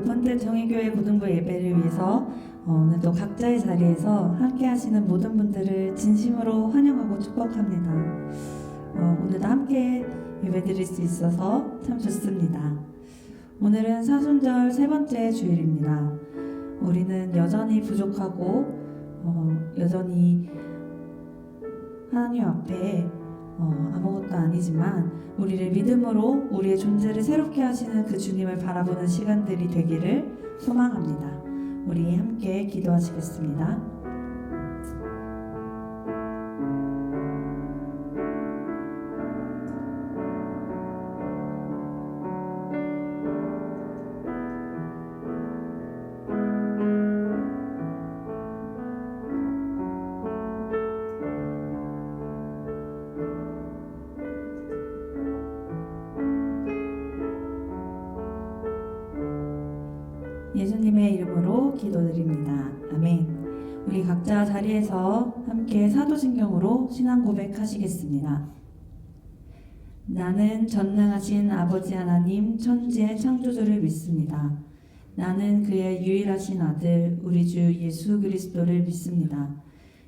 번째 정의교회 고등부 예배를 위해서 오늘도 각자의 자리에서 함께 하시는 모든 분들을 진심으로 환영하고 축복합니다. 오늘도 함께 예배드릴 수 있어서 참 좋습니다. 오늘은 사순절 세 번째 주일입니다. 우리는 여전히 부족하고 여전히 하나님 앞에 아무것도 아니지만 우리를 믿음으로 우리의 존재를 새롭게 하시는 그 주님을 바라보는 시간들이 되기를 소망합니다. 우리 함께 기도하시겠습니다. 예수님의 이름으로 기도드립니다. 아멘. 우리 각자 자리에서 함께 사도신경으로 신앙 고백하시겠습니다. 나는 전능하신 아버지 하나님 천지의 창조주를 믿습니다. 나는 그의 유일하신 아들 우리 주 예수 그리스도를 믿습니다.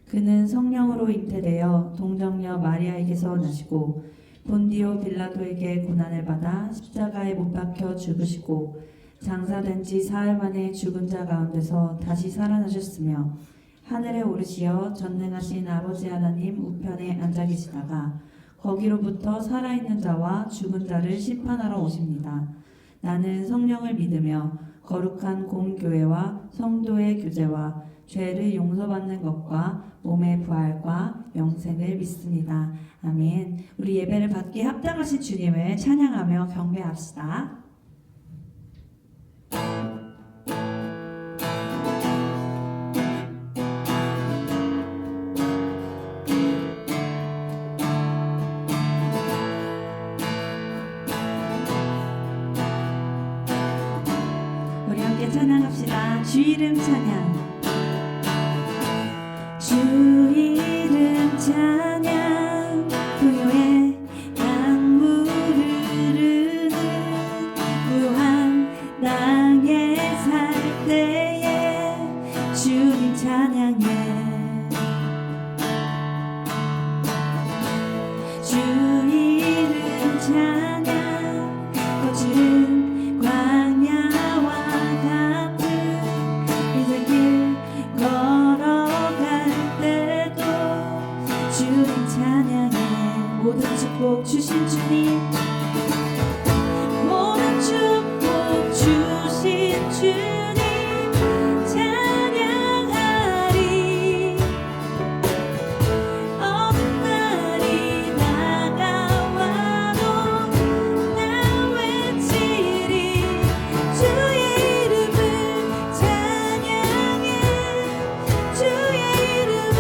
그는 성령으로 잉태되어 동정녀 마리아에게서 나시고 본디오 빌라도에게 고난을 받아 십자가에 못 박혀 죽으시고 장사된 지 사흘 만에 죽은 자 가운데서 다시 살아나셨으며 하늘에 오르시어 전능하신 아버지 하나님 우편에 앉아 계시다가 거기로부터 살아있는 자와 죽은 자를 심판하러 오십니다. 나는 성령을 믿으며 거룩한 공교회와 성도의 교제와 죄를 용서받는 것과 몸의 부활과 영생을 믿습니다. 아멘. 우리 예배를 받기에 합당하신 주님을 찬양하며 경배합시다. 찬양합시다. 주 이름 찬양. 주 이름 찬양. 고요의 강물을 흐르는 고요한 땅에 살 때에 주님 찬양해. 주 이름 찬양. 거칠은 모든 축복 주신 주님 모든 축복 주신 주님 찬양하리 어떤 날이 다가와도 나 외치리 주의 이름을 찬양해 주의 이름을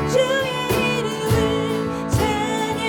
주의 이름을 찬양해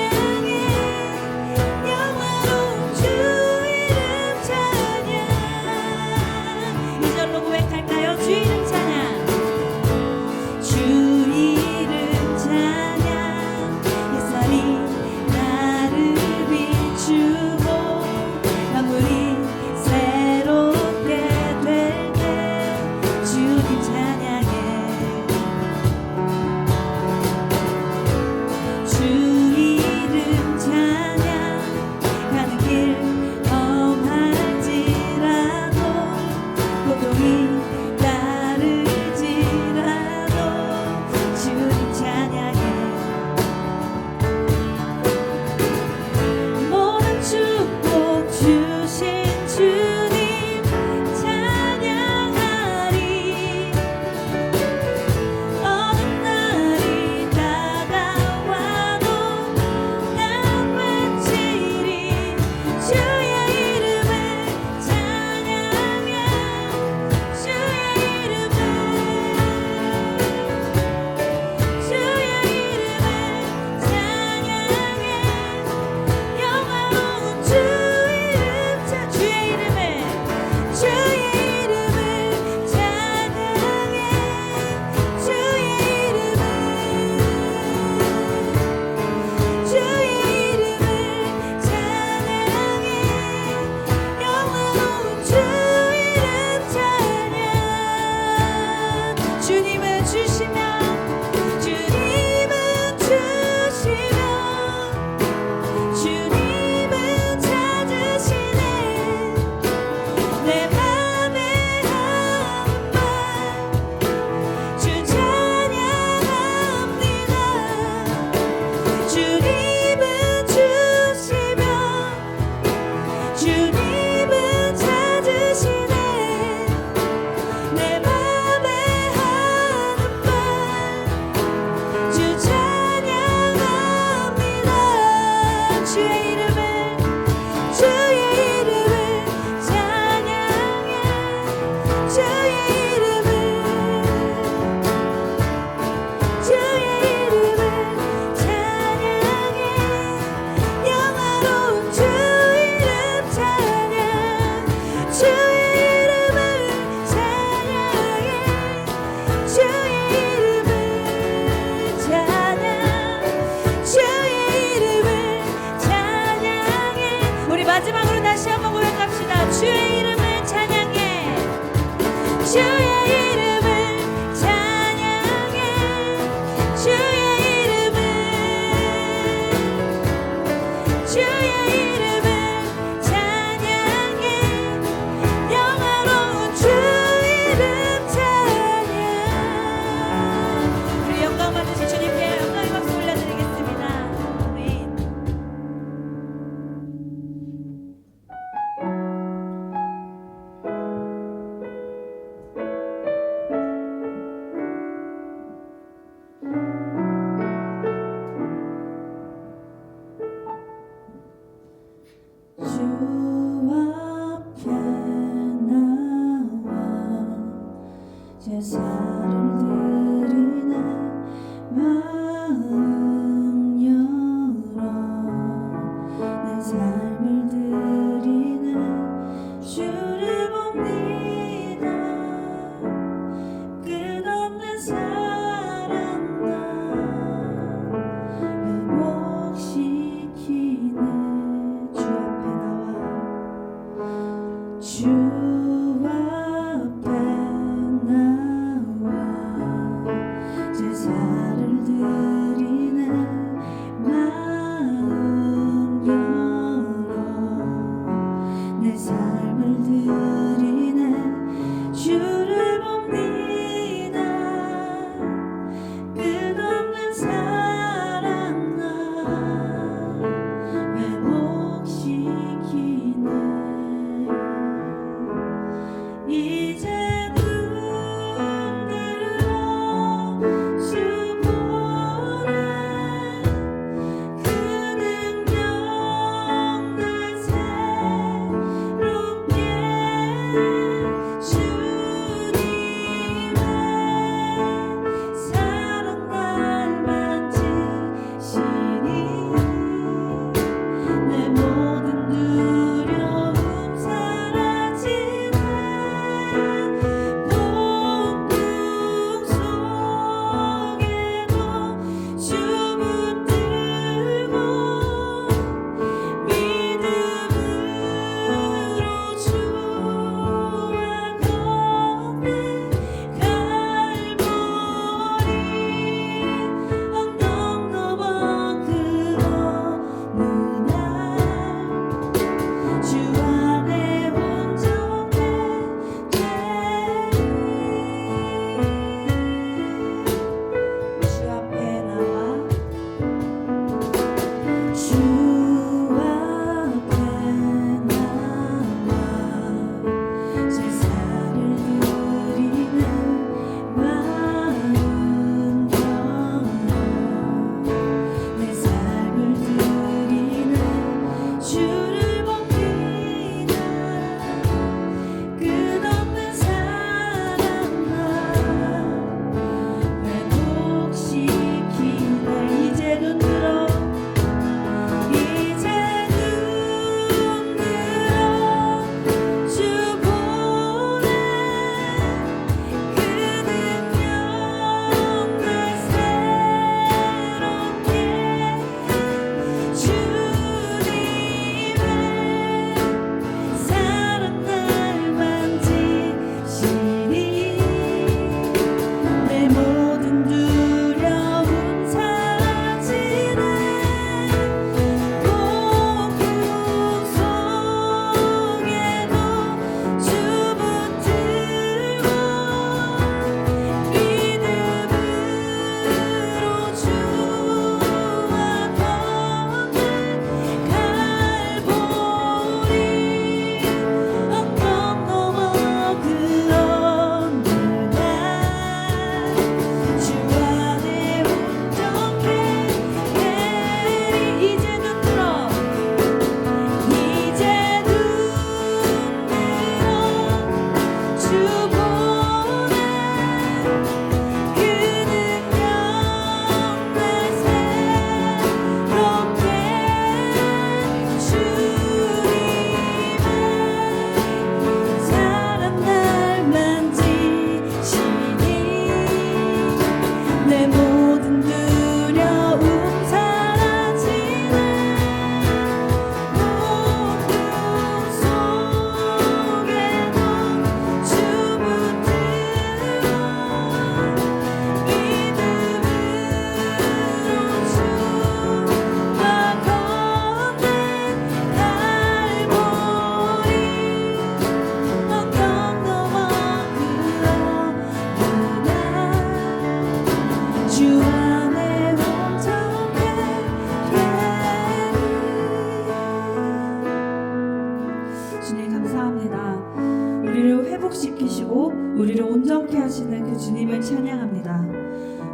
우리를 온전케 하시는 그 주님을 찬양합니다.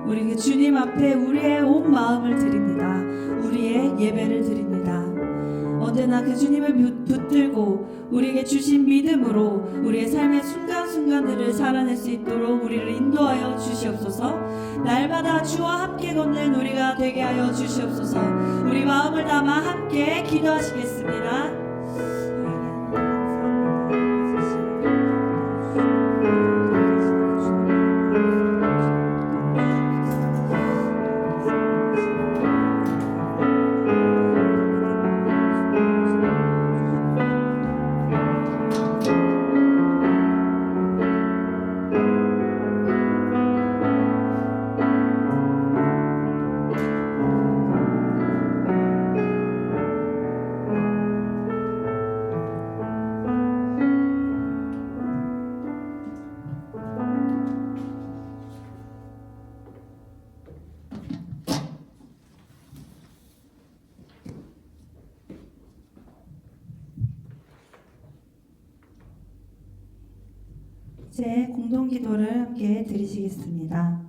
우리 그 주님 앞에 우리의 온 마음을 드립니다. 우리의 예배를 드립니다. 언제나 그 주님을 붙들고 우리에게 주신 믿음으로 우리의 삶의 순간순간들을 살아낼 수 있도록 우리를 인도하여 주시옵소서. 날마다 주와 함께 걷는 우리가 되게 하여 주시옵소서. 우리 마음을 담아 함께 기도하시겠습니다. 이제 공동기도를 함께 드리시겠습니다.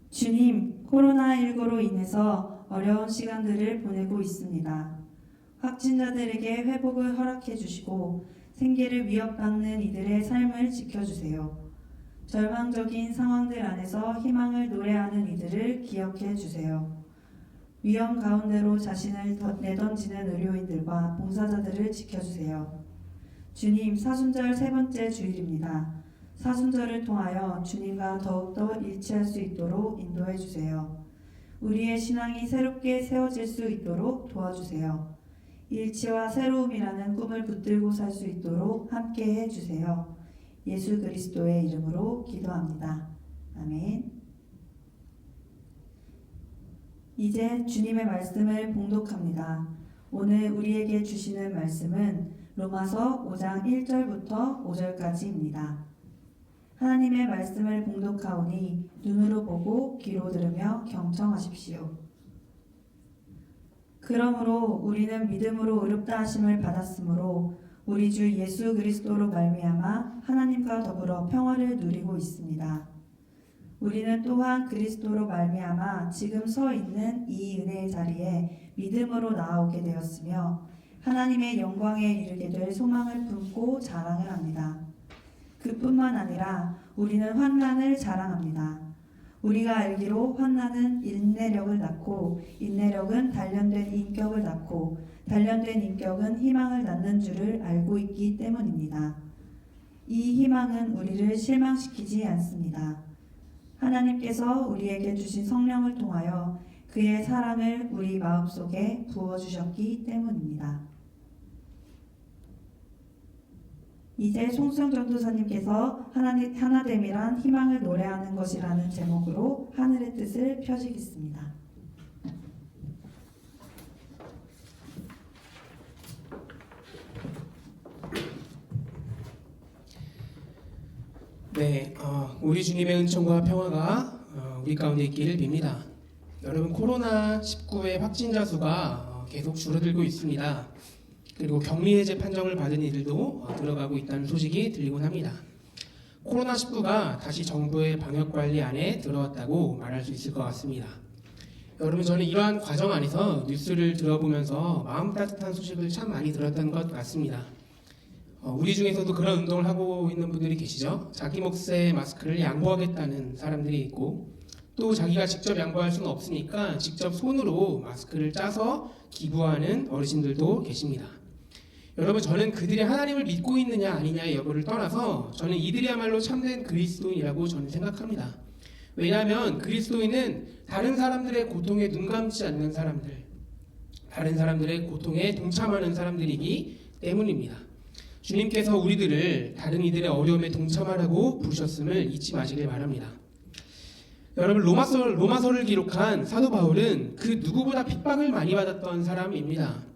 주님, 코로나19로 인해서 어려운 시간들을 보내고 있습니다. 확진자들에게 회복을 허락해 주시고 생계를 위협받는 이들의 삶을 지켜주세요. 절망적인 상황들 안에서 희망을 노래하는 이들을 기억해 주세요. 위험 가운데로 자신을 내던지는 의료인들과 봉사자들을 지켜주세요. 주님, 사순절 세 번째 주일입니다. 사순절을 통하여 주님과 더욱더 일치할 수 있도록 인도해 주세요. 우리의 신앙이 새롭게 세워질 수 있도록 도와주세요. 일치와 새로움이라는 꿈을 붙들고 살 수 있도록 함께 해주세요. 예수 그리스도의 이름으로 기도합니다. 아멘. 이제 주님의 말씀을 봉독합니다. 오늘 우리에게 주시는 말씀은 로마서 5장 1절부터 5절까지입니다. 하나님의 말씀을 봉독하오니 눈으로 보고 귀로 들으며 경청하십시오. 그러므로 우리는 믿음으로 의롭다 하심을 받았으므로 우리 주 예수 그리스도로 말미암아 하나님과 더불어 평화를 누리고 있습니다. 우리는 또한 그리스도로 말미암아 지금 서 있는 이 은혜의 자리에 믿음으로 나아오게 되었으며 하나님의 영광에 이르게 될 소망을 품고 자랑을 합니다. 그뿐만 아니라 우리는 환난을 자랑합니다. 우리가 알기로 환난은 인내력을 낳고 인내력은 단련된 인격을 낳고 단련된 인격은 희망을 낳는 줄을 알고 있기 때문입니다. 이 희망은 우리를 실망시키지 않습니다. 하나님께서 우리에게 주신 성령을 통하여 그의 사랑을 우리 마음속에 부어주셨기 때문입니다. 이제 송수영 전도사님께서 하나됨이란 희망을 노래하는 것이라는 제목으로 하늘의 뜻을 펴시겠습니다. 네, 우리 주님의 은총과 평화가 우리 가운데 있기를 빕니다. 여러분, 코로나19의 확진자 수가 계속 줄어들고 있습니다. 그리고 격리 해제 판정을 받은 이들도 들어가고 있다는 소식이 들리곤 합니다. 코로나19가 다시 정부의 방역관리 안에 들어왔다고 말할 수 있을 것 같습니다. 여러분, 저는 이러한 과정 안에서 뉴스를 들어보면서 마음 따뜻한 소식을 참 많이 들었던 것 같습니다. 우리 중에서도 그런 운동을 하고 있는 분들이 계시죠. 자기 몫의 마스크를 양보하겠다는 사람들이 있고, 또 자기가 직접 양보할 수는 없으니까 직접 손으로 마스크를 짜서 기부하는 어르신들도 계십니다. 여러분, 저는 그들이 하나님을 믿고 있느냐 아니냐의 여부를 떠나서 저는 이들이야말로 참된 그리스도인이라고 저는 생각합니다. 왜냐하면 그리스도인은 다른 사람들의 고통에 눈 감지 않는 사람들, 다른 사람들의 고통에 동참하는 사람들이기 때문입니다. 주님께서 우리들을 다른 이들의 어려움에 동참하라고 부르셨음을 잊지 마시길 바랍니다. 여러분, 로마서를 기록한 사도 바울은 그 누구보다 핍박을 많이 받았던 사람입니다.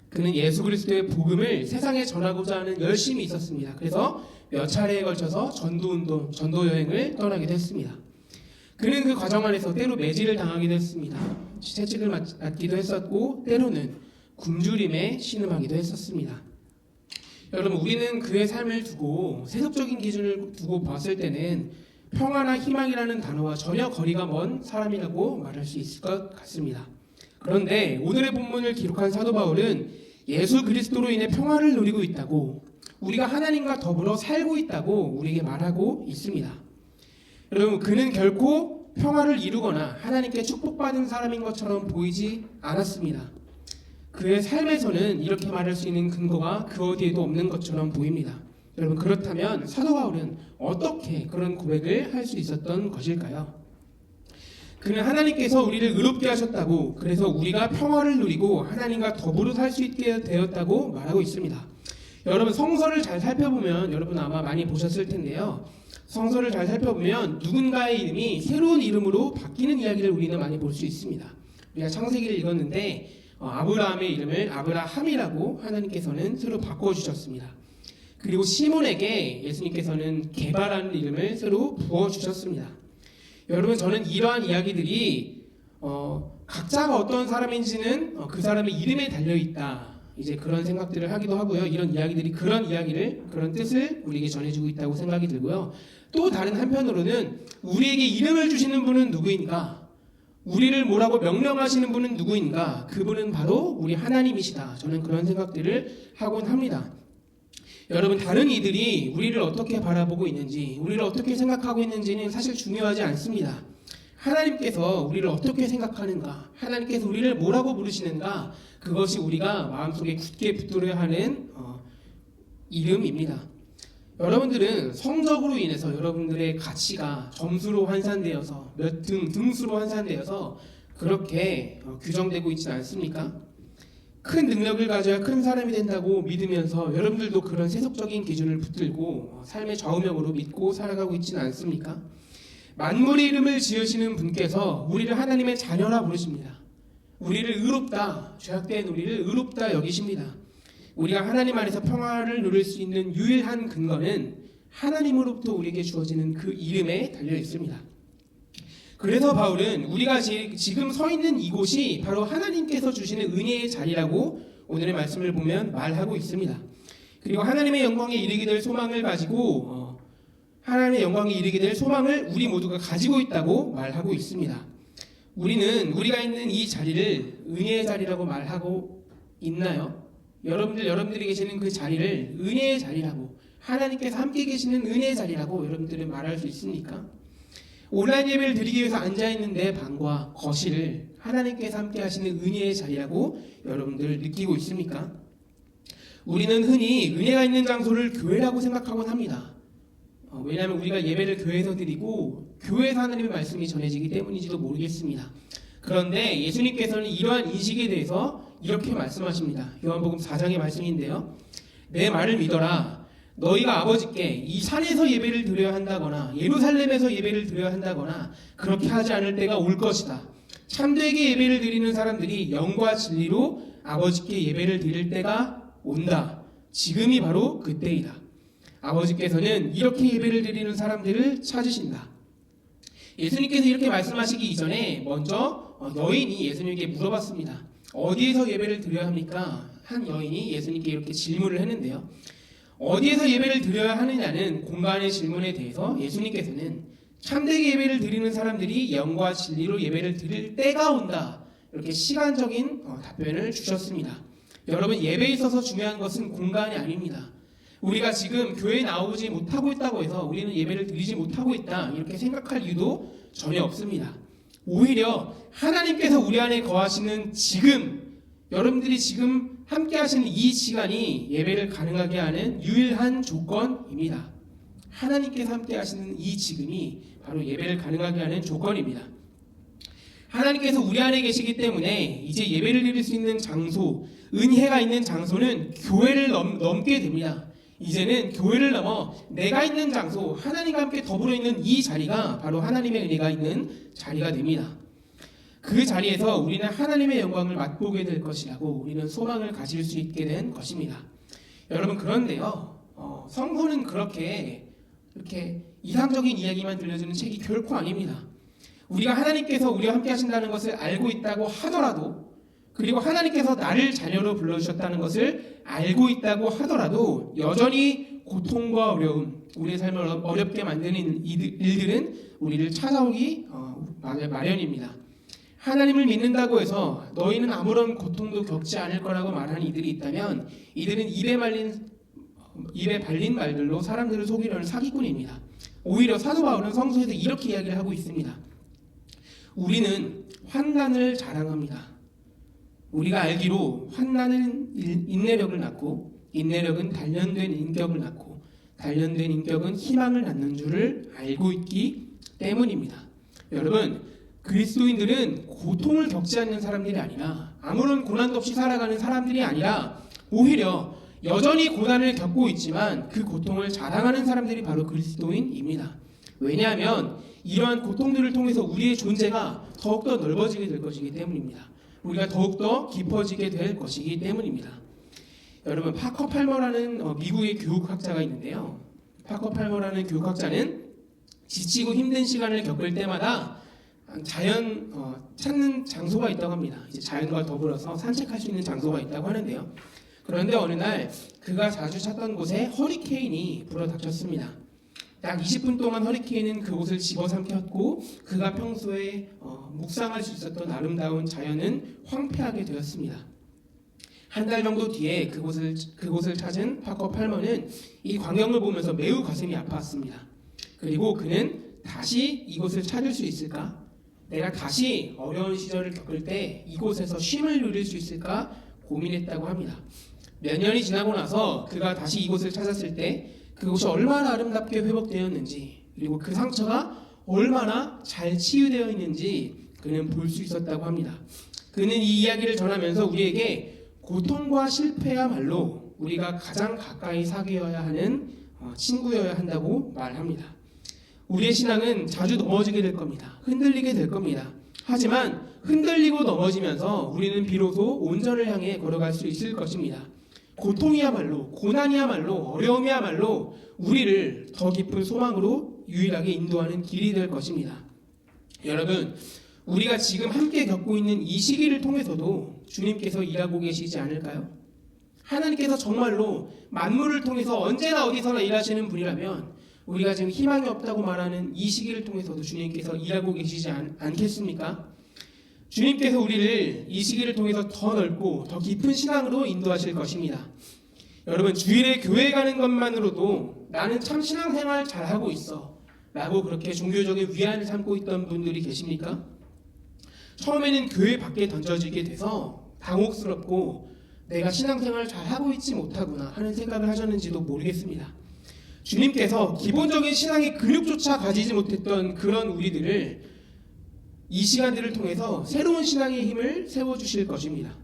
그는 예수 그리스도의 복음을 세상에 전하고자 하는 열심이 있었습니다. 그래서 몇 차례에 걸쳐서 전도 여행을 떠나기도 했습니다. 그는 그 과정 안에서 때로 매질을 당하기도 했습니다. 채찍을 맞기도 했었고 때로는 굶주림에 신음하기도 했었습니다. 여러분, 우리는 그의 삶을 두고 세속적인 기준을 두고 봤을 때는 평화나 희망이라는 단어와 전혀 거리가 먼 사람이라고 말할 수 있을 것 같습니다. 그런데 오늘의 본문을 기록한 사도 바울은 예수 그리스도로 인해 평화를 누리고 있다고, 우리가 하나님과 더불어 살고 있다고 우리에게 말하고 있습니다. 여러분, 그는 결코 평화를 이루거나 하나님께 축복받은 사람인 것처럼 보이지 않았습니다. 그의 삶에서는 이렇게 말할 수 있는 근거가 그 어디에도 없는 것처럼 보입니다. 여러분, 그렇다면 사도 바울은 어떻게 그런 고백을 할 수 있었던 것일까요? 그는 하나님께서 우리를 의롭게 하셨다고, 그래서 우리가 평화를 누리고 하나님과 더불어 살 수 있게 되었다고 말하고 있습니다. 여러분, 성서를 잘 살펴보면, 여러분 아마 많이 보셨을 텐데요, 성서를 잘 살펴보면 누군가의 이름이 새로운 이름으로 바뀌는 이야기를 우리는 많이 볼 수 있습니다. 우리가 창세기를 읽었는데 아브라함의 이름을 아브라함이라고 하나님께서는 새로 바꿔주셨습니다. 그리고 시몬에게 예수님께서는 게바라는 이름을 새로 부어주셨습니다. 여러분, 저는 이러한 이야기들이 각자가 어떤 사람인지는 그 사람의 이름에 달려있다, 이제 그런 생각들을 하기도 하고요. 이런 이야기들이 그런 이야기를, 그런 뜻을 우리에게 전해주고 있다고 생각이 들고요. 또 다른 한편으로는 우리에게 이름을 주시는 분은 누구인가? 우리를 뭐라고 명령하시는 분은 누구인가? 그분은 바로 우리 하나님이시다. 저는 그런 생각들을 하곤 합니다. 여러분, 다른 이들이 우리를 어떻게 바라보고 있는지, 우리를 어떻게 생각하고 있는지는 사실 중요하지 않습니다. 하나님께서 우리를 어떻게 생각하는가, 하나님께서 우리를 뭐라고 부르시는가, 그것이 우리가 마음속에 굳게 붙들어야 하는 이름입니다. 여러분들은 성적으로 인해서 여러분들의 가치가 점수로 환산되어서 몇 등수로 환산되어서 그렇게 규정되고 있지는 않습니까? 큰 능력을 가져야 큰 사람이 된다고 믿으면서 여러분들도 그런 세속적인 기준을 붙들고 삶의 좌우명으로 믿고 살아가고 있지는 않습니까? 만물의 이름을 지으시는 분께서 우리를 하나님의 자녀라 부르십니다. 우리를 의롭다, 죄악된 우리를 의롭다 여기십니다. 우리가 하나님 안에서 평화를 누릴 수 있는 유일한 근거는 하나님으로부터 우리에게 주어지는 그 이름에 달려 있습니다. 그래서 바울은 우리가 지금 서 있는 이곳이 바로 하나님께서 주시는 은혜의 자리라고 오늘의 말씀을 보면 말하고 있습니다. 그리고 하나님의 영광에 이르게 될 소망을 가지고 하나님의 영광에 이르게 될 소망을 우리 모두가 가지고 있다고 말하고 있습니다. 우리는 우리가 있는 이 자리를 은혜의 자리라고 말하고 있나요? 여러분들이 계시는 그 자리를 은혜의 자리라고, 하나님께서 함께 계시는 은혜의 자리라고 여러분들은 말할 수 있습니까? 온라인 예배를 드리기 위해서 앉아있는 내 방과 거실을 하나님께서 함께 하시는 은혜의 자리라고 여러분들 느끼고 있습니까? 우리는 흔히 은혜가 있는 장소를 교회라고 생각하곤 합니다. 왜냐하면 우리가 예배를 교회에서 드리고 교회에서 하나님의 말씀이 전해지기 때문인지도 모르겠습니다. 그런데 예수님께서는 이러한 인식에 대해서 이렇게 말씀하십니다. 요한복음 4장의 말씀인데요, 내 말을 믿어라. 너희가 아버지께 이 산에서 예배를 드려야 한다거나 예루살렘에서 예배를 드려야 한다거나 그렇게 하지 않을 때가 올 것이다. 참되게 예배를 드리는 사람들이 영과 진리로 아버지께 예배를 드릴 때가 온다. 지금이 바로 그때이다. 아버지께서는 이렇게 예배를 드리는 사람들을 찾으신다. 예수님께서 이렇게 말씀하시기 이전에 먼저 여인이 예수님께 물어봤습니다. 어디에서 예배를 드려야 합니까? 한 여인이 예수님께 이렇게 질문을 했는데요, 어디에서 예배를 드려야 하느냐는 공간의 질문에 대해서 예수님께서는 참되게 예배를 드리는 사람들이 영과 진리로 예배를 드릴 때가 온다, 이렇게 시간적인 답변을 주셨습니다. 여러분, 예배에 있어서 중요한 것은 공간이 아닙니다. 우리가 지금 교회에 나오지 못하고 있다고 해서 우리는 예배를 드리지 못하고 있다, 이렇게 생각할 이유도 전혀 없습니다. 오히려 하나님께서 우리 안에 거하시는 지금, 여러분들이 지금 함께 하시는 이 시간이 예배를 가능하게 하는 유일한 조건입니다. 하나님께서 함께 하시는 이 지금이 바로 예배를 가능하게 하는 조건입니다. 하나님께서 우리 안에 계시기 때문에 이제 예배를 드릴 수 있는 장소, 은혜가 있는 장소는 교회를 넘게 됩니다. 이제는 교회를 넘어 내가 있는 장소, 하나님과 함께 더불어 있는 이 자리가 바로 하나님의 은혜가 있는 자리가 됩니다. 그 자리에서 우리는 하나님의 영광을 맛보게 될 것이라고 우리는 소망을 가질 수 있게 된 것입니다. 여러분, 그런데요, 성서는 그렇게 이렇게 이상적인 이야기만 들려주는 책이 결코 아닙니다. 우리가 하나님께서 우리와 함께 하신다는 것을 알고 있다고 하더라도 그리고 하나님께서 나를 자녀로 불러주셨다는 것을 알고 있다고 하더라도 여전히 고통과 어려움, 우리의 삶을 어렵게 만드는 일들은 우리를 찾아오기 마련입니다. 하나님을 믿는다고 해서 너희는 아무런 고통도 겪지 않을 거라고 말하는 이들이 있다면 이들은 입에 발린 말들로 사람들을 속이려는 사기꾼입니다. 오히려 사도 바울은 성서에서 이렇게 이야기를 하고 있습니다. 우리는 환난을 자랑합니다. 우리가 알기로 환난은 인내력을 낳고 인내력은 단련된 인격을 낳고 단련된 인격은 희망을 낳는 줄을 알고 있기 때문입니다. 여러분, 그리스도인들은 고통을 겪지 않는 사람들이 아니라 아무런 고난도 없이 살아가는 사람들이 아니라 오히려 여전히 고난을 겪고 있지만 그 고통을 자랑하는 사람들이 바로 그리스도인입니다. 왜냐하면 이러한 고통들을 통해서 우리의 존재가 더욱더 넓어지게 될 것이기 때문입니다. 우리가 더욱더 깊어지게 될 것이기 때문입니다. 여러분, 파커 팔머라는 미국의 교육학자가 있는데요. 파커 팔머라는 교육학자는 지치고 힘든 시간을 겪을 때마다 자연 찾는 장소가 있다고 합니다. 이제 자연과 더불어서 산책할 수 있는 장소가 있다고 하는데요. 그런데 어느 날 그가 자주 찾던 곳에 허리케인이 불어닥쳤습니다. 약 20분 동안 허리케인은 그곳을 집어삼켰고 그가 평소에 묵상할 수 있었던 아름다운 자연은 황폐하게 되었습니다. 한 달 정도 뒤에 그곳을 찾은 파커 팔머는 이 광경을 보면서 매우 가슴이 아팠습니다. 그리고 그는 다시 이곳을 찾을 수 있을까? 내가 다시 어려운 시절을 겪을 때 이곳에서 쉼을 누릴 수 있을까 고민했다고 합니다. 몇 년이 지나고 나서 그가 다시 이곳을 찾았을 때 그곳이 얼마나 아름답게 회복되었는지 그리고 그 상처가 얼마나 잘 치유되어 있는지 그는 볼 수 있었다고 합니다. 그는 이 이야기를 전하면서 우리에게 고통과 실패야말로 우리가 가장 가까이 사귀어야 하는 친구여야 한다고 말합니다. 우리의 신앙은 자주 넘어지게 될 겁니다. 흔들리게 될 겁니다. 하지만 흔들리고 넘어지면서 우리는 비로소 온전을 향해 걸어갈 수 있을 것입니다. 고통이야말로, 고난이야말로, 어려움이야말로 우리를 더 깊은 소망으로 유일하게 인도하는 길이 될 것입니다. 여러분, 우리가 지금 함께 겪고 있는 이 시기를 통해서도 주님께서 일하고 계시지 않을까요? 하나님께서 정말로 만물을 통해서 언제나 어디서나 일하시는 분이라면 우리가 지금 희망이 없다고 말하는 이 시기를 통해서도 주님께서 일하고 계시지 않겠습니까? 주님께서 우리를 이 시기를 통해서 더 넓고 더 깊은 신앙으로 인도하실 것입니다. 여러분, 주일에 교회 가는 것만으로도 나는 참 신앙생활 잘하고 있어 라고 그렇게 종교적인 위안을 삼고 있던 분들이 계십니까? 처음에는 교회 밖에 던져지게 돼서 당혹스럽고 내가 신앙생활 잘하고 있지 못하구나 하는 생각을 하셨는지도 모르겠습니다. 주님께서 기본적인 신앙의 근육조차 가지지 못했던 그런 우리들을 이 시간들을 통해서 새로운 신앙의 힘을 세워주실 것입니다.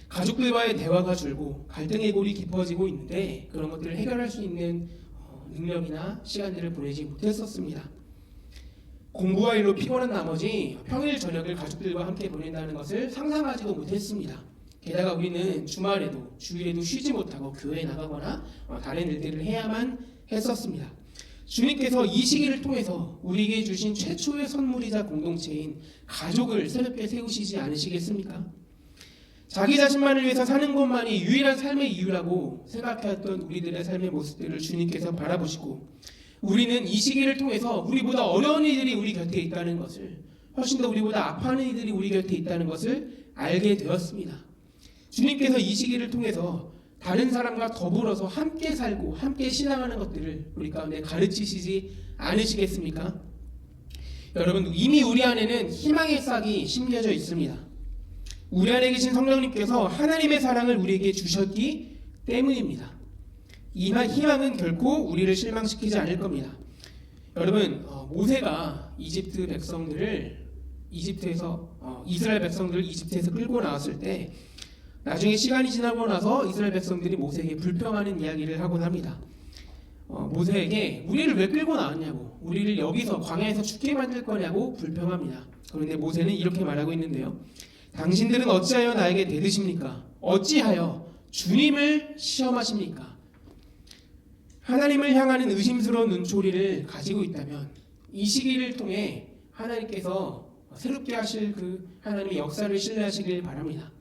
가족들과의 대화가 줄고 갈등의 골이 깊어지고 있는데 그런 것들을 해결할 수 있는 능력이나 시간들을 보내지 못했었습니다. 공부와 일로 피곤한 나머지 평일 저녁을 가족들과 함께 보낸다는 것을 상상하지도 못했습니다. 게다가 우리는 주말에도 주일에도 쉬지 못하고 교회에 나가거나 다른 일들을 해야만 했었습니다. 주님께서 이 시기를 통해서 우리에게 주신 최초의 선물이자 공동체인 가족을 새롭게 세우시지 않으시겠습니까? 자기 자신만을 위해서 사는 것만이 유일한 삶의 이유라고 생각해왔던 우리들의 삶의 모습들을 주님께서 바라보시고 우리는 이 시기를 통해서 우리보다 어려운 이들이 우리 곁에 있다는 것을 훨씬 더 우리보다 아파하는 이들이 우리 곁에 있다는 것을 알게 되었습니다. 주님께서 이 시기를 통해서 다른 사람과 더불어서 함께 살고 함께 신앙하는 것들을 우리 가운데 가르치시지 않으시겠습니까? 여러분, 이미 우리 안에는 희망의 싹이 심겨져 있습니다. 우리 안에 계신 성령님께서 하나님의 사랑을 우리에게 주셨기 때문입니다. 이 희망은 결코 우리를 실망시키지 않을 겁니다. 여러분, 모세가 이스라엘 백성들을 이집트에서 끌고 나왔을 때 나중에 시간이 지나고 나서 이스라엘 백성들이 모세에게 불평하는 이야기를 하곤 합니다. 모세에게 우리를 왜 끌고 나왔냐고, 우리를 여기서 광야에서 죽게 만들 거냐고 불평합니다. 그런데 모세는 이렇게 말하고 있는데요. 당신들은 어찌하여 나에게 대드십니까? 어찌하여 주님을 시험하십니까? 하나님을 향하는 의심스러운 눈초리를 가지고 있다면 이 시기를 통해 하나님께서 새롭게 하실 그 하나님의 역사를 신뢰하시길 바랍니다.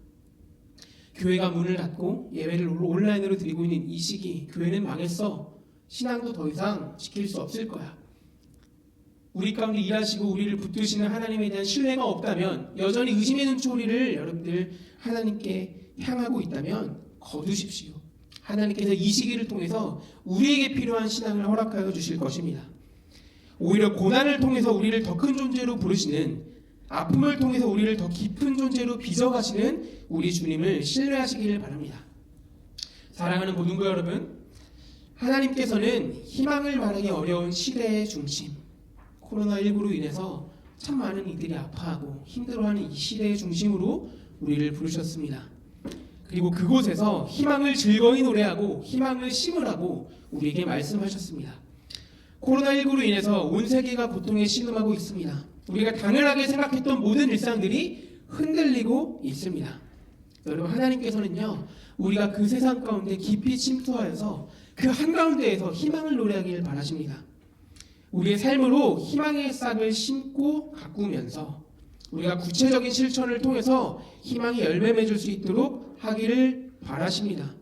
교회가 문을 닫고 예배를 온라인으로 드리고 있는 이 시기, 교회는 망했어. 신앙도 더 이상 지킬 수 없을 거야. 우리 가운데 일하시고 우리를 붙드시는 하나님에 대한 신뢰가 없다면, 여전히 의심의 눈초리를 여러분들 하나님께 향하고 있다면 거두십시오. 하나님께서 이 시기를 통해서 우리에게 필요한 신앙을 허락하여 주실 것입니다. 오히려 고난을 통해서 우리를 더 큰 존재로 부르시는, 아픔을 통해서 우리를 더 깊은 존재로 빚어가시는 우리 주님을 신뢰하시기를 바랍니다. 사랑하는 모든과 여러분, 하나님께서는 희망을 말하기 어려운 시대의 중심, 코로나19로 인해서 참 많은 이들이 아파하고 힘들어하는 이 시대의 중심으로 우리를 부르셨습니다. 그리고 그곳에서 희망을 즐거이 노래하고 희망을 심으라고 우리에게 말씀하셨습니다. 코로나19로 인해서 온 세계가 고통에 신음하고 있습니다. 우리가 당연하게 생각했던 모든 일상들이 흔들리고 있습니다. 여러분, 하나님께서는요, 우리가 그 세상 가운데 깊이 침투하여서 그 한가운데에서 희망을 노래하길 바라십니다. 우리의 삶으로 희망의 싹을 심고 가꾸면서 우리가 구체적인 실천을 통해서 희망이 열매 맺을 수 있도록 하기를 바라십니다.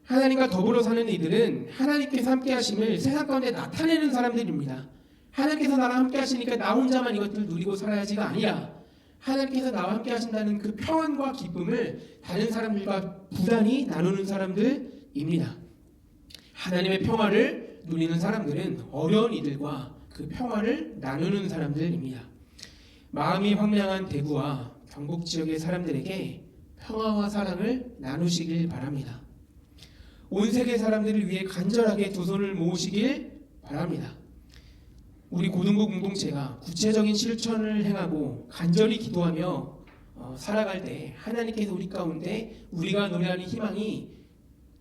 하나님과 더불어 사는 이들은 하나님께서 함께 하심을 세상 가운데 나타내는 사람들입니다. 하나님께서 나랑 함께 하시니까 나 혼자만 이것들을 누리고 살아야지가 아니라, 하나님께서 나와 함께 하신다는 그 평안과 기쁨을 다른 사람들과 부단히 나누는 사람들입니다. 하나님의 평화를 누리는 사람들은 어려운 이들과 그 평화를 나누는 사람들입니다. 마음이 황량한 대구와 경북 지역의 사람들에게 평화와 사랑을 나누시길 바랍니다. 온 세계 사람들을 위해 간절하게 두 손을 모으시길 바랍니다. 우리 고등부 공동체가 구체적인 실천을 행하고 간절히 기도하며 살아갈 때 하나님께서 우리 가운데 우리가 노래하는 희망이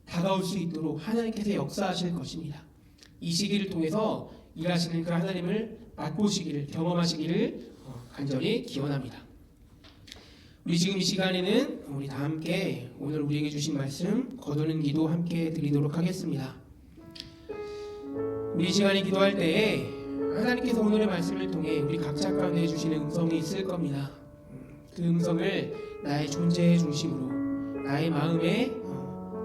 다가올 수 있도록 하나님께서 역사하실 것입니다. 이 시기를 통해서 일하시는 그 하나님을 맛보시기를, 경험하시기를 간절히 기원합니다. 우리 지금 이 시간에는 우리 다 함께 오늘 우리에게 주신 말씀 거두는 기도 함께 드리도록 하겠습니다. 우리 이 시간에 기도할 때에 하나님께서 오늘의 말씀을 통해 우리 각자 가운데 주시는 음성이 있을 겁니다. 그 음성을 나의 존재의 중심으로, 나의 마음의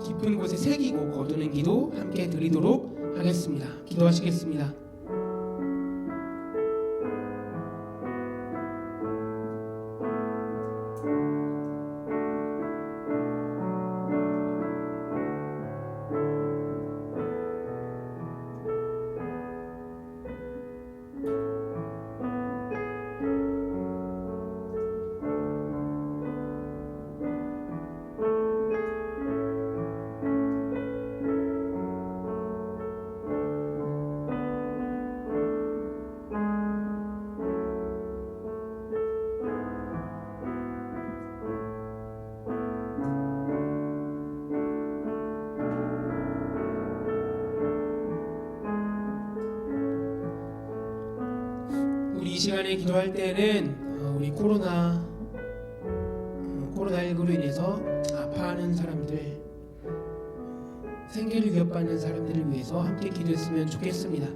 깊은 곳에 새기고 거두는 기도 함께 드리도록 하겠습니다. 기도하시겠습니다. 우리 이 시간에 기도할 때는 우리 코로나19로 인해서 아파하는 사람들, 생계를 위협받는 사람들을 위해서 함께 기도했으면 좋겠습니다.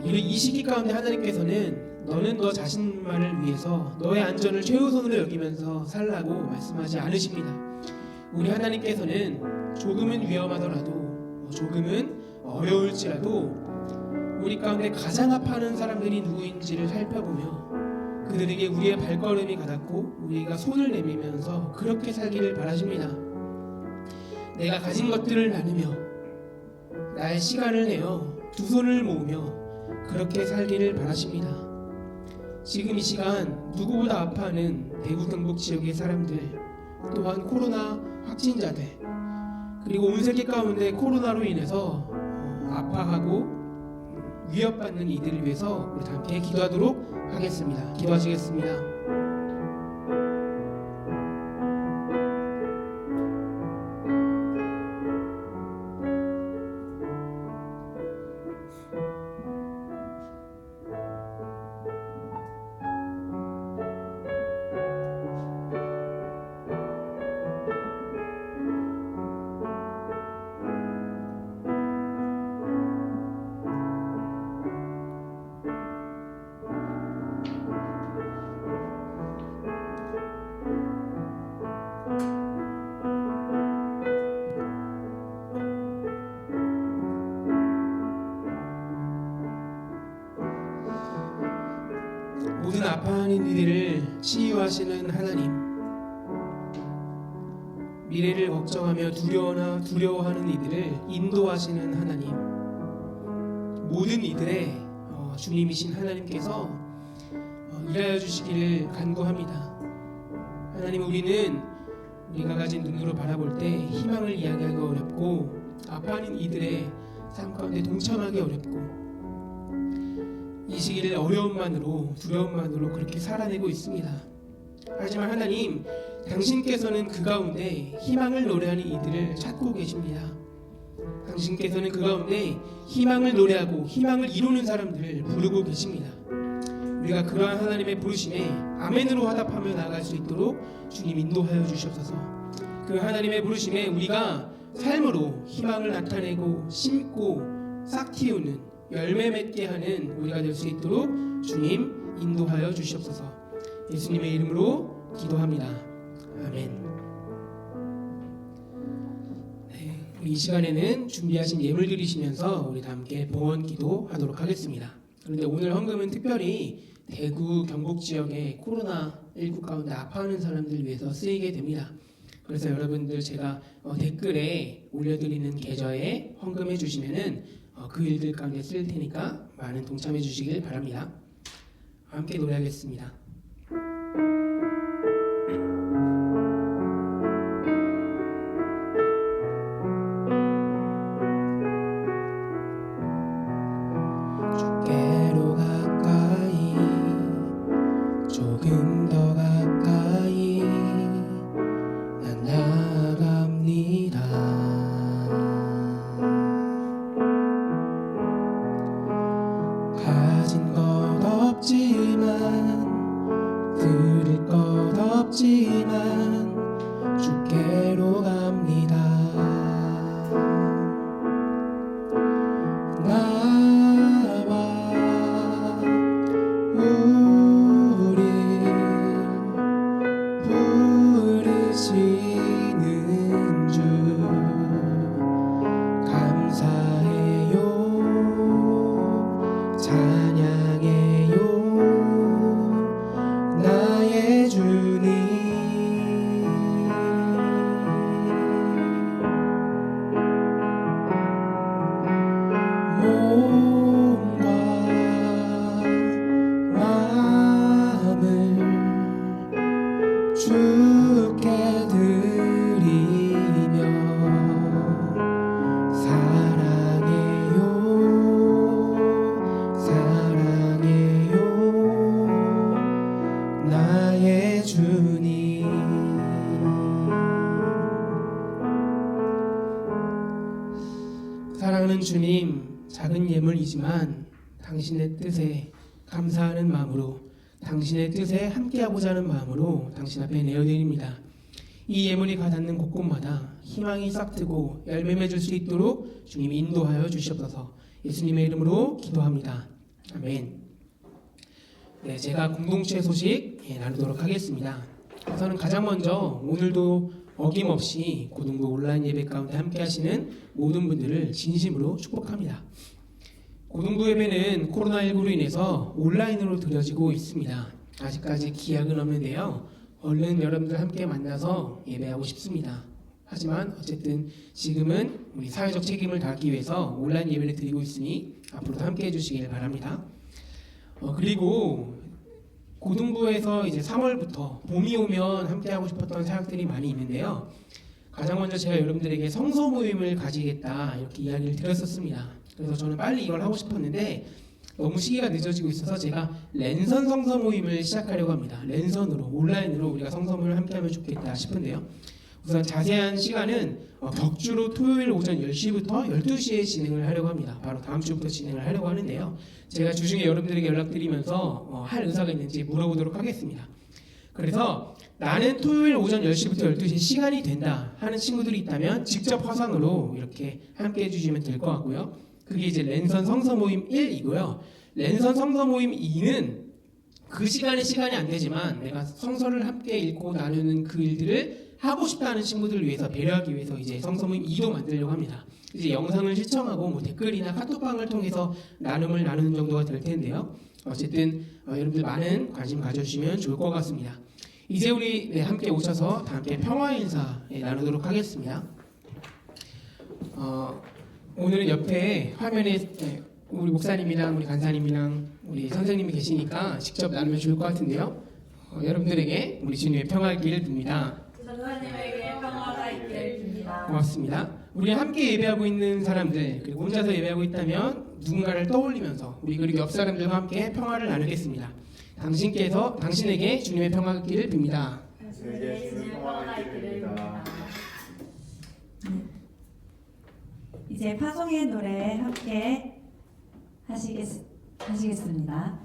이 시기 가운데 하나님께서는 너는 너 자신만을 위해서 너의 안전을 최우선으로 여기면서 살라고 말씀하지 않으십니다. 우리 하나님께서는 조금은 위험하더라도, 조금은 어려울지라도 우리 가운데 가장 아파하는 사람들이 누구인지를 살펴보며 그들에게 우리의 발걸음이 가닿고 우리가 손을 내밀면서 그렇게 살기를 바라십니다. 내가 가진 것들을 나누며 나의 시간을 내어 두 손을 모으며 그렇게 살기를 바라십니다. 지금 이 시간 누구보다 아파하는 대구 경북 지역의 사람들, 또한 코로나 확진자들, 그리고 온 세계 가운데 코로나로 인해서 아파하고 위협받는 이들을 위해서 우리 함께 기도하도록 하겠습니다. 기도하시겠습니다. 아파하는 이들을 치유하시는 하나님, 미래를 걱정하며 두려워하는 이들을 인도하시는 하나님, 모든 이들의 주님이신 하나님께서 일하여 주시기를 간구합니다. 하나님, 우리가 가진 눈으로 바라볼 때 희망을 이야기하기 어렵고 아파하는 이들의 삶 가운데 동참하기 어렵고 이 시기를 어려움만으로 두려움만으로 그렇게 살아내고 있습니다. 하지만 하나님, 당신께서는 그 가운데 희망을 노래하는 이들을 찾고 계십니다. 당신께서는 그 가운데 희망을 노래하고 희망을 이루는 사람들을 부르고 계십니다. 우리가 그러한 하나님의 부르심에 아멘으로 화답하며 나아갈 수 있도록 주님 인도하여 주시옵소서. 그 하나님의 부르심에 우리가 삶으로 희망을 나타내고 심고 싹 틔우는 열매 맺게 하는 우리가 될 수 있도록 주님 인도하여 주시옵소서. 예수님의 이름으로 기도합니다. 아멘. 이 시간에는 준비하신 예물 드리시면서 우리 다 함께 봉헌 기도하도록 하겠습니다. 그런데 오늘 헌금은 특별히 대구 경북 지역의 코로나19 가운데 아파하는 사람들을 위해서 쓰이게 됩니다. 그래서 여러분들 제가 댓글에 올려드리는 계좌에 헌금해 주시면은 그 일들 가운데 쓸 테니까 많은 동참해 주시길 바랍니다. 함께 노래하겠습니다. 주께로 가까이, 조금 더 가까이 난 나아갑니다. 가진 것 없지만, 들을 것 없지만 주께로 갑니다. 나와 우리 부르시는 주 감사해요, 찬양해요, 나의 주님. 몸과 마음을 주께 드리며 사랑해요, 사랑해요, 나의 주님. 사랑하는 주님, 작은 예물이지만 당신의 뜻에 감사하는 마음으로, 당신의 뜻에 함께하고자 하는 마음으로 당신 앞에 내어드립니다. 이 예물이 가닿는 곳곳마다 희망이 싹트고 열매 맺을 수 있도록 주님 인도하여 주시옵소서. 예수님의 이름으로 기도합니다. 아멘. 네, 제가 공동체 소식 나누도록 하겠습니다. 우선은 가장 먼저 오늘도 어김없이 고등부 온라인 예배 가운데 함께 하시는 모든 분들을 진심으로 축복합니다. 고등부 예배는 코로나19로 인해서 온라인으로 드려지고 있습니다. 아직까지 기약은 없는데요, 얼른 여러분들 함께 만나서 예배하고 싶습니다. 하지만 어쨌든 지금은 우리 사회적 책임을 다하기 위해서 온라인 예배를 드리고 있으니 앞으로도 함께 해주시길 바랍니다. 그리고 고등부에서 이제 3월부터 봄이 오면 함께 하고 싶었던 사역들이 많이 있는데요, 가장 먼저 제가 여러분들에게 성서 모임을 가지겠다 이렇게 이야기를 드렸었습니다. 그래서 저는 빨리 이걸 하고 싶었는데 너무 시기가 늦어지고 있어서 제가 랜선 성서 모임을 시작하려고 합니다. 랜선으로, 온라인으로 우리가 성서 모임을 함께 하면 좋겠다 싶은데요, 우선 자세한 시간은 격주로 토요일 오전 10시부터 12시에 진행을 하려고 합니다. 바로 다음 주부터 진행을 하려고 하는데요, 제가 주중에 여러분들에게 연락드리면서 할 의사가 있는지 물어보도록 하겠습니다. 그래서 나는 토요일 오전 10시부터 12시 시간이 된다 하는 친구들이 있다면 직접 화상으로 이렇게 함께 해주시면 될 것 같고요. 그게 이제 랜선 성서 모임 1이고요. 랜선 성서 모임 2는 그 시간이 안 되지만 내가 성서를 함께 읽고 나누는 그 일들을 하고 싶다는 친구들을 위해서 배려하기 위해서 이제 성서 모임 2도 만들려고 합니다. 이제 영상을 시청하고 댓글이나 카톡방을 통해서 나눔을 나누는 정도가 될 텐데요, 어쨌든 여러분들 많은 관심 가져주시면 좋을 것 같습니다. 이제 우리 함께 오셔서 다 함께 평화 인사 나누도록 하겠습니다. 오늘은 옆에 화면에 우리 목사님이랑 우리 간사님이랑 우리 선생님이 계시니까 직접 나누면 좋을 것 같은데요. 여러분들에게 우리 주님의 평화가 있기를 빕니다. 전도사님에게 평화가 있기를 빕니다. 고맙습니다. 우리 함께 예배하고 있는 사람들 그리고 혼자서 예배하고 있다면 누군가를 떠올리면서 우리 그리고 옆 사람들과 함께 평화를 나누겠습니다. 당신에게 주님의 평화가 있기를 빕니다. 당신에게 주님의 평화가 있기를 빕니다. 이제 파송의 노래 함께 하시겠습니다.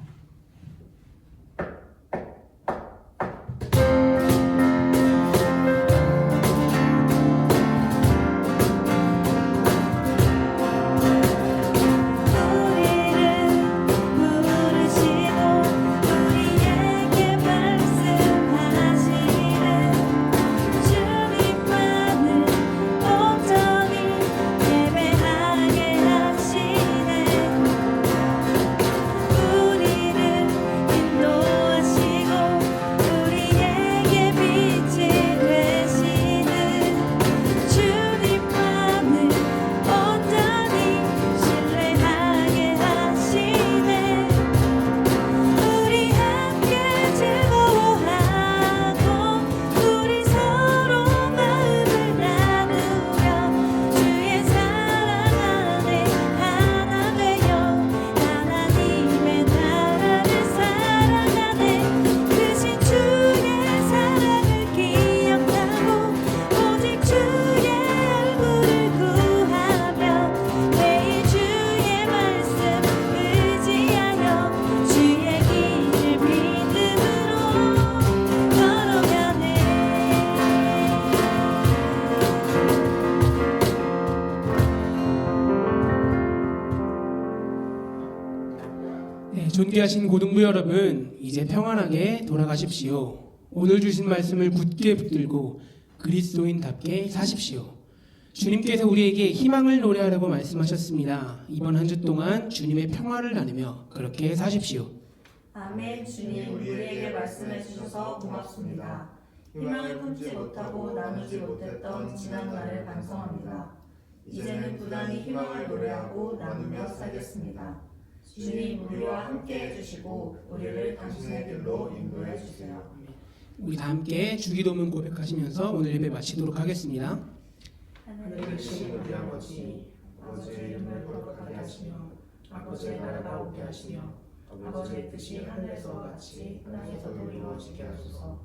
존귀하신 고등부 여러분, 이제 평안하게 돌아가십시오. 오늘 주신 말씀을 굳게 붙들고 그리스도인답게 사십시오. 주님께서 우리에게 희망을 노래하라고 말씀하셨습니다. 이번 한 주 동안 주님의 평화를 나누며 그렇게 사십시오. 아멘. 주님, 우리에게 말씀해 주셔서 고맙습니다. 희망을 품지 못하고 나누지 못했던 지난 날을 반성합니다. 이제는 부단히 희망을 노래하고 나누며 살겠습니다. 주님, 우리와 함께 해주시고 우리를 당신의 길로 인도해 주세요. 우리 다 함께 주기도문 고백하시면서 오늘 예배 마치도록 하겠습니다. 하늘에 계신 우리 아버지, 아버지의 이름을 거룩하게 하시며 아버지의 나라가 오게 하시며 아버지의 뜻이 하늘에서와 같이 땅에서도 이루어지게 하소서.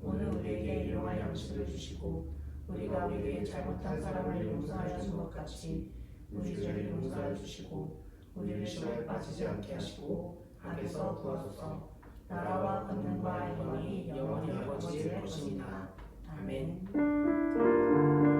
오늘 우리에게 일용할 양식을 주시고 우리가 우리에게 잘못한 사람을 용서하여 준 것 같이 우리 죄를 용서하여 주시고 우리를 시험에 빠지지 않게 하시고 악에서 구하소서. 나라와 권능과 영광이 영원히 아버지의 것입니다. 아멘.